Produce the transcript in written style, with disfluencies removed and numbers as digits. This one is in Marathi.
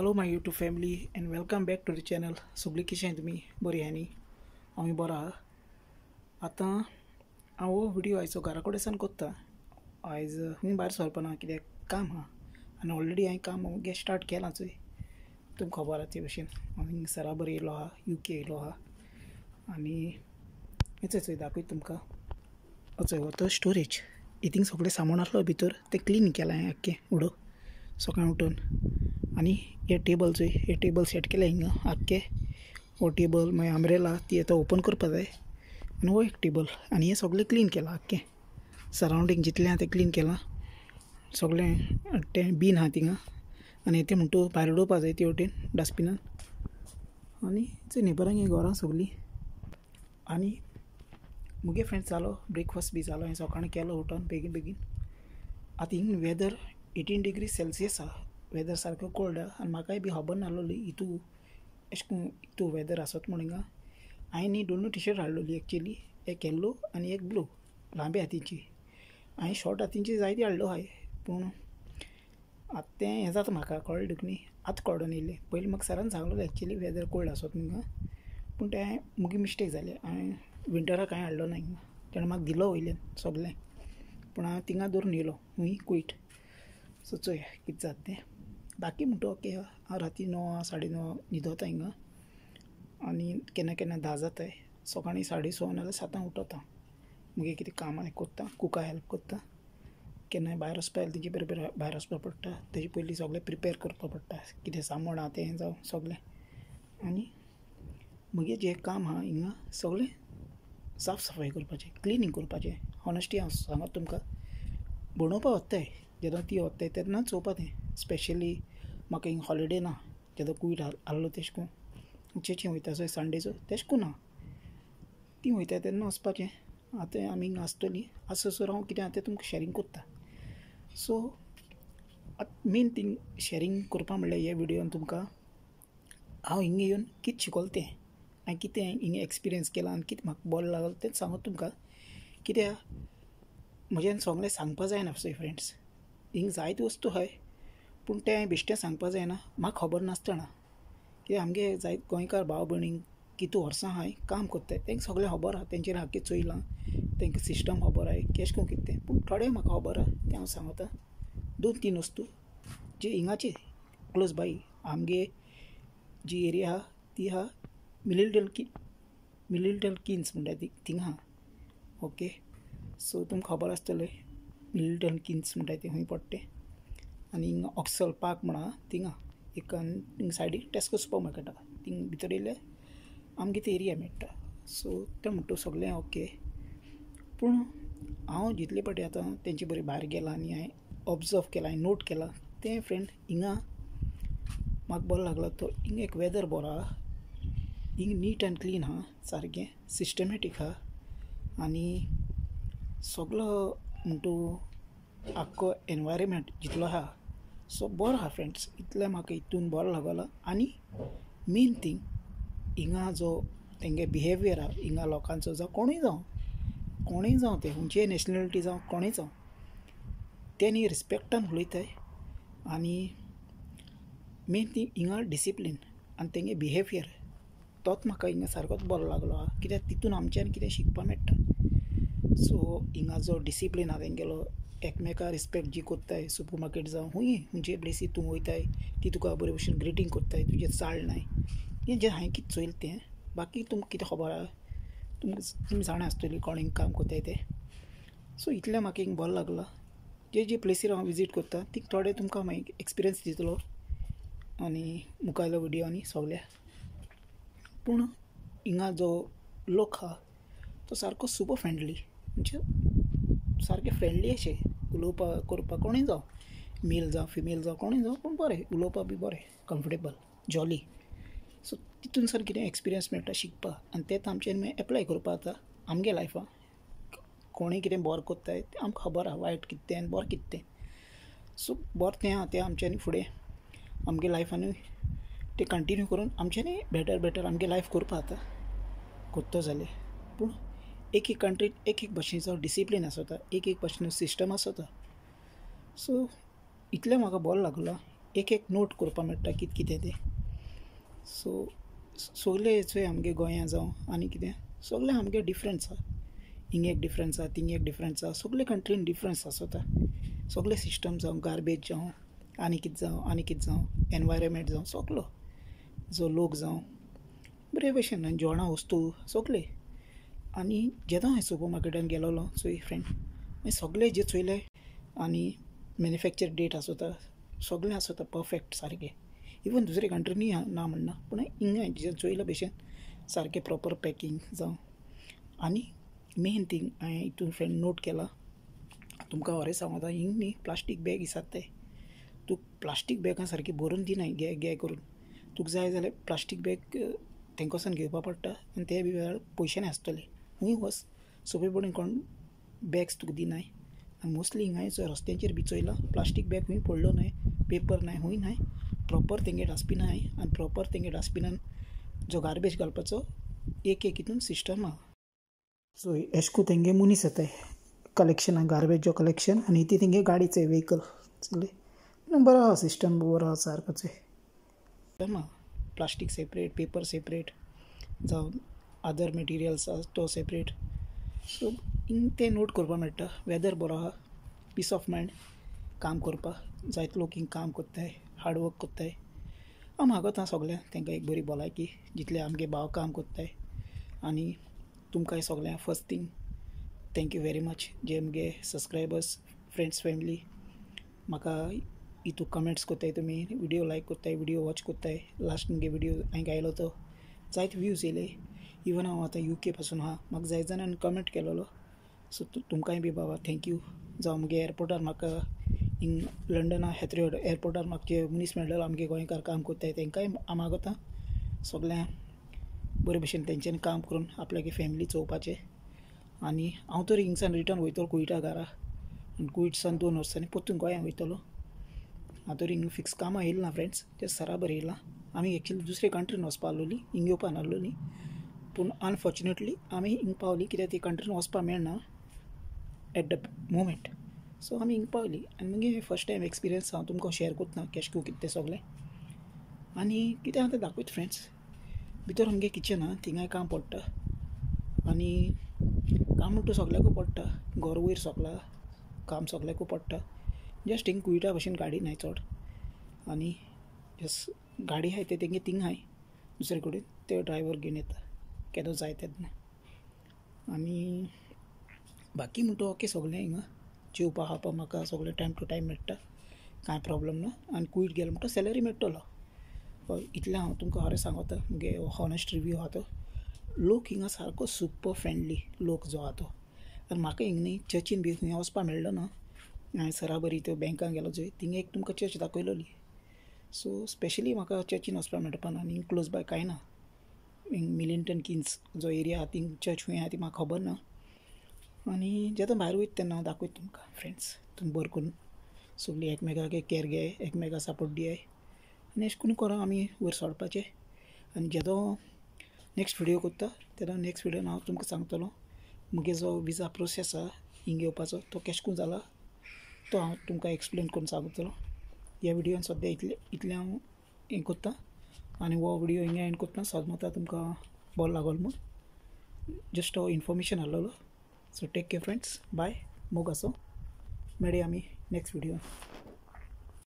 Hello my YouTube family and welcome back to the channel. सगळीं कशें आहाय तुमी? बरी आहा न्ही? हांव बरो आहा. आतां हांव हो व्हिडियो आयचो घरा कडेन कोत्ता. आयज खंय भायर सरपा ना कित्याक काम आहा आनी ऑलरेडी हांवें काम मुगे स्टार्ट केलांचूय. तुमकां खबर आहा ते भशेन हांव सराबर येयलो आहा, UK येयलो आहा आनी चोय दाखयता तुमकां. चोय हो तो स्टोरेज. हितून सगळें सामान आसलो भितर तें क्लीन केलां हांवें आख्खें उडो सकाळीं उठून. आनी हे टेबल चोय, हे टेबल सेट केले हिंगा आख्खे. हो टेबल मागीर अम्ब्रेला ती आतां ओपन करपा जाय आनी हो एक टेबल आनी हें सगळें क्लीन केलां आख्खें. सरावंडींग जितलें आहा तें क्लीन केलां. सगळें तें बीन आहा थिंगा आनी तें म्हणटा भायर उडोवपा जाय ते वटेन डस्टबिनान. आनी चोय नेबरांक घरां सगळीं. आनी मुगे फ्रेंड्स जालो ब्रेकफास्ट बी जालो. हांवें सकाळीं केलो उठोन बेगीन बेगीन. आतां हिंग वेदर 18 डिग्री सेल्सियस आहा. वेदर सारको कोल्ड आहा आनी म्हाकाय बी खबर नासलोली हितू अशें करून हितू वेदर आसत म्हणून हिंगा. हांवें न्ही दोनूय टिशर्ट हाडलोली एक्चुली, एक येल्लो आनी एक ब्लू लांबे हातीची. हांवें शॉर्ट हातीची जायती हाडलो आहाय पूण आतां तें हें जाता म्हाका कळ्ळें तुका न्ही. आतां कळोन येयलें. पयलीं म्हाका सरान सांगलोलें एक्चुली वेदर कोल्ड आसत हिंगा पूण तें मुगे मिस्टेक जालें. हांवें विंटराक कांय हाडलो ना हिंगा. तेणें म्हाका दिलो वयल्यान सगलें पूण हांवें थिंगा दवरून येयलो हूंय कुयट. सो चोय कितें जाता तें. बाकी म्हणटा ओके हांव राती 9 9:30 न्हिदोता हिंगा आनी केन्ना केन्ना 10 जाताय. सकाळीं 6:30 नाजाल्यार 7 उठोता. मुगे कितें काम हांवें कोत्ता, कुका हेल्प कोत्ता. केन्नाय भायर वचपा जाल्यार तेजे बरोबर भायर वचपा पडटा. तेजे पयलीं सगळें प्रिपेर करपा पडटा. कितें सामान आहा तें जावं सगलें. आनी मुगे जें काम आहा हिंगा सगळें साफ सफाई करपाचें, क्लिनींग करपाचें. हॉनेस्टी हांव सांगत तुमकां भोंवडोवपा वताय जेन्ना ती वताय तेन्ना चोवपा तें. स्पेशली म्हाका हिंगा हॉलिडे ना जेन्ना कुयट आहलो तेश कोन्न चेंचें वयता चोय संडेचो तेश कोन्न ना. ती वयता तेन्ना वचपाचें. आतां आमी हिंगा आसतलीं आसोसोर हांव कितें आहा तें तुमकां शेरींग कोत्ता. सो आतां मेन थींग शेरींग करपा म्हणल्यार हे विडियोन तुमकां हांव हिंगा येवन कितें शिकोलें तें हांवें कितें हिंगा एक्सपिरियन्स केलां आनी कितें म्हाका बरें लागलें तें सांगत तुमकां. कित्याक म्हज्यान सगळें सांगपा जायना चोय फ्रेंड्स. हिंगा जायत्यो वस्तू आहाय पूण तें हांवें बेश्टें सांगपा जायना म्हाका खबर नासतना. कित्याक आमगे जायत गोंयकार भाव भयणींक कितू वर्सां हांवें काम कोत्ताय तेंकां सगळें खबर आहा. तेंचेर आख्खें चोयलां, तेंकां सिस्टम खबर आहाय केश कोन्न कितें तें. पूण थोडें म्हाका खबर आहा तें हांव सांगता. 2-3 वस्तू जे हिंगाचे क्लोज बाय आमगे जी एरिया आहा ती आहा मिलिटल किन्स म्हणटा ती थिंगा आहा. ओके सो तुमकां खबर आसतलें मिलिटल किन्स म्हणटाय तें खंय पडटा तें. आनी हिंगा ऑक्सल पार्क म्हण आहा थिंगा एक थिंगा सायडीक टेस्को सुपर मार्केट आहा. थिंग भितर येयल्यार आमगे ते एरिया मेळटा. सो तें म्हणटा सगळें ओके. पूण हांव जितले फावटी आतां तेंचे बरें भायर गेलां आनी हांवें ऑब्जर्व केलां, हांवें नोट केलां तें फ्रेंड हिंगा म्हाका बरो लागलो तो हिंगा एक वेदर बरो आहा. हिंगा नीट एंड क्लीन आहा सारकें सिस्टमॅटीक आहा आनी सगळो म्हणटा आख्खो एनवायरमेंट जितलो आहा सो बरो आहा फ्रेंड्स. इतलें म्हाका हितून बरो लागलो. आनी मेन थींग हिंगा जो तेंगे बिहेवियर आहा हिंगा लोकांचो जावं कोणूय जावं तें खंयचेय नॅशनॅलिटी जावं कोणूय जावं ते न्ही रिस्पेक्टान उलयताय. आनी मेन थींग हिंगा डिसिप्लीन आनी तेंगे बिहेवियर तोच म्हाका हिंगा सारकोच बरो लागलो आहा. कित्याक तितून आमच्यान कितें शिकपा मेळटा. सो हिंगा जो डिसिप्लीन आहा तेंगेलो एकमेका रिस्पेक्ट जी कोत्ताय सुपर मार्केट जावं खंयचे प्लेसीर तूं वयताय ती तुका बरे भशेन ग्रिटींग कोत्ताय, तुजें चाळनाय. हें जें हांवें कितें चोयलें तें बाकी तुमकां कितें खबर आहा तुमी जाणा आसतलीं कोण हिंगा काम कोत्ताय तें. सो इतलें म्हाका हिंगा बरो लागलो. जे प्लेसीर हांव विजीट कोत्ता ती थोडे तुमकां मागीर एक्सपिरियन्स दितलो आनी मुखावेल्या विडियोनी सगल्या. पूण हिंगा जो लोक आहा तो सारको सुपर फ्रेंडली म्हणजे सारकें फ्रेंडली अशें उलोवपा करपा कोणूय जावं मेल जावं फिमेल जावं कोणूय जावं पूण बरें उलोवपा बी बरें कम्फर्टेबल जॉली. सो तितून सार कितें एक्सपिरियन्स मेळटा शिकपा आनी तेंच आमच्यान मागीर एप्लाय करपा जाता आमगे लायफान. कोणूय कितें बरें कोत्ताय तें आमकां खबर आहा वायट कितें तें आनी बरें कितें तें. सो बरें तें आहा तें आमच्यांनी फुडें आमगे लायफानूय तें कंटिन्यू करून आमच्यांनी बेटर आमगे लायफ करपा जाता कोत्तो जाल्यार. पूण एक कंट्रीन एक भाशेचो डिसिप्लीन आसता, एक भाशेचो सिस्टम आसता. सो इतलें म्हाका बरो लागलो. एक एक नोट करपा मेळटा कितें तें. सो सगळे थंय आमगे गोंया जावं आनी कितें सगळें आमगे डिफरंस आसा. हिंगा एक डिफरंस आसा, थिंगा एक डिफरंस आसा, सगळे कंट्रीन डिफरंस आसता. सगळे सिस्टम जावं, गार्बेज जावं, आनी कितें जावं, एनवायरमेंट जावं, सगळो जो लोक जावं बरे भशेन आनी जेवणा वस्तू सगळे. आनी जेन्ना हांवें सुपर मार्केटान गेलोलो चोय फ्रेंड, हांवें सगळे जे चोयले आनी मॅन्युफॅक्चर डेट आसता सगळें आसता परफेक्ट सारकें. इवन दुसरे कंट्रीनी ना म्हणना, पूण हिंगा जे चोयल्या भशेन सारकें प्रॉपर पॅकींग जावं. आनी मेन थींग हांवें हितून फ्रेंड नोट केलां, तुमकां खरें सांगता हिंग न्ही प्लास्टीक बॅग दिसात ते तूं प्लास्टीक बॅगां सारकी भरून दिनाय घे करून. तुका जाय जाल्यार प्लास्टीक बॅग तेंका वचून घेवपा पडटा आनी ते बी वेळार पयशे आसतले. खूंय वच सोंपे पडून कोण बॅग्स तुका दिनाय. आनी मोस्टली हिंगा रस्त्यांचेर बी चोयलां प्लास्टीक बॅग खूंय पडलो न्हय, पेपर नाय खूंय नाय. प्रॉपर तेंगे डस्टबीन आहाय आनी प्रॉपर तेंगे डस्टबिनान जो गार्बेज घालपाचो एक हितून सिस्टम आहा. सो एशें करून तेंगे मनीस येताय कलेक्शनाक, गार्बेज जो कलेक्शन, आनी ती तेंगे गाडीचे वेहिकल चले. बरो आहा सिस्टम, बरो आहा सारकोच आहा. प्लास्टीक सेपरेट, पेपर सेपरेट जावं अदर मटेरियल्स आहा तो सेपरेट. सो हिंग तें नोट करपा मेळटा. वेदर बरो आहा, पीस ऑफ मायंड काम करपा. जायते लोक हिंग काम कोत्ताय, हार्डवर्क कोत्ताय. हांव मागोता सगळ्यांक तेंकां एक बरी भलायकी जितले आमगे भाव काम कोत्ताय. आनी तुमकांय सगळ्यांक first thing thank you very much जे मुगे सबस्क्रायबर्स, फ्रेंड्स, फॅमिली म्हाका हितू कमेंट्स कोत्ताय, तुमी विडियो लायक कोत्ताय, विडियो वॉच कोत्ताय. लास्ट मुगे विडियो हांवें गायलो तो जायते व्ह्यूज येयले. इवन हांव आतां UK पासून आहा. म्हाका जाय जाणांनी कमेंट केलोलो. सो तुमकांय बी बाबा थँक्यू. जावं मुगे एअरपोर्टार म्हाका हिंग लंडना हेथ्रो एअरपोर्टार म्हाका जे मनीस मेळ्ळलो आमगे गोंयकार काम कोत्ताय तेंकांय हांव मागोता सगळ्यांक बरे भशेन तेंच्यांनी काम करून आपल्यागे फॅमिली चोवपाचें. आनी हांव तर हिंगसान रिटर्न वयतलो कुयटा घरा, आनी कुयटसान 2 वर्सांनी परतून गोंयां वयतलो. हांव तर हिंग फिक्स कामां येयलो ना फ्रेंड्स, ते सराबर येयलां. आमी एक्चुली दुसरे कंट्रीन वचपा आहलोलीं, हिंग येवपा नाहलोलीं. पूण अनफॉर्च्युनेटली आमी हिंग पावलीं कित्याक ती कंट्रीन वचपा मेळना एट द मोमेंट. सो आमी हिंग पावलीं आनी मुगे फर्स्ट टायम एक्सपिरियन्स हांव तुमकां शेअर कोत्ता केश को कितें तें सगळें. आनी कितें आहा तें दाखयता फ्रेंड्स. भितर आमगे किचन आहा, थिंगाय काम पडटा. आनी काम म्हणटा सगळ्याकूय पडटा, घर वयर सोंपलां, काम सगळ्याकूय पडटा. जस्ट हिंग कुयटा भशेन गाडी नाय चड. आनी जस्ट गाडी आहाय ते तेंगे थिंग आहाय दुसरे कडेन, ते ड्रायव्हर घेवन येता केदो जाय तेन्ना. आनी बाकी म्हणटा ओके सगळें हिंगा जेवपा खावपा म्हाका सगळें टायम टू टायम मेळटा, कांय प्रॉब्लम ना. आनी कुयट गेलो म्हणटा सॅलरी मेळटलो. इतलें हांव तुमकां खरें सांगता मुगे हॉनेस्ट रिव्यू आहा तो. लोक हिंगा सारको सुपर फ्रेंडली लोक जो आहा तो. आनी म्हाका हिंग न्ही चर्चीन बी खंय वचपा मेळ्ळो ना. हांवें सराबरी त्यो बँकाक गेलो जंय थिंगा एक तुमकां चर्च दाखयलोली. सो स्पेशली म्हाका चर्चीन वचपा मेळपा ना, आनी हिंग क्लोज बाय कांय ना. हिंग मिलिंटन किन्स जो एरिया आहा थिंग चर्च खंय आहा ती म्हाका खबर ना. आनी जेन्ना भायर वयता तेन्ना हांव दाखयता तुमकां फ्रेंड्स. तुमी बरें करून सगळीं एकमेकाक कॅर घे, एकमेकाक सपोर्ट दियाय आनी अशें करून करून आमी वयर सरपाचें. आनी जेदो नेक्स्ट विडियो कोत्ता तेन्ना नेक्स्ट विडियोन हांव तुमकां सांगतलो मुगे जो विजा प्रोसेस आहा हिंग येवपाचो तो केश करून जाला तो हांव तुमकां एक्सप्लेन करून सांगतलो. ह्या विडियोन सद्या इतलें हांव हें कोत्तां. आनी हो विडियो हिंगा एंड कोत्ता. सोदमोता तुमकां बरो लागलो म्हूण जस्ट हो इन्फॉर्मेशन आहलोलो. So take care friends, bye. मोग आसो मेळया आमी नेक्स्ट विडियोन.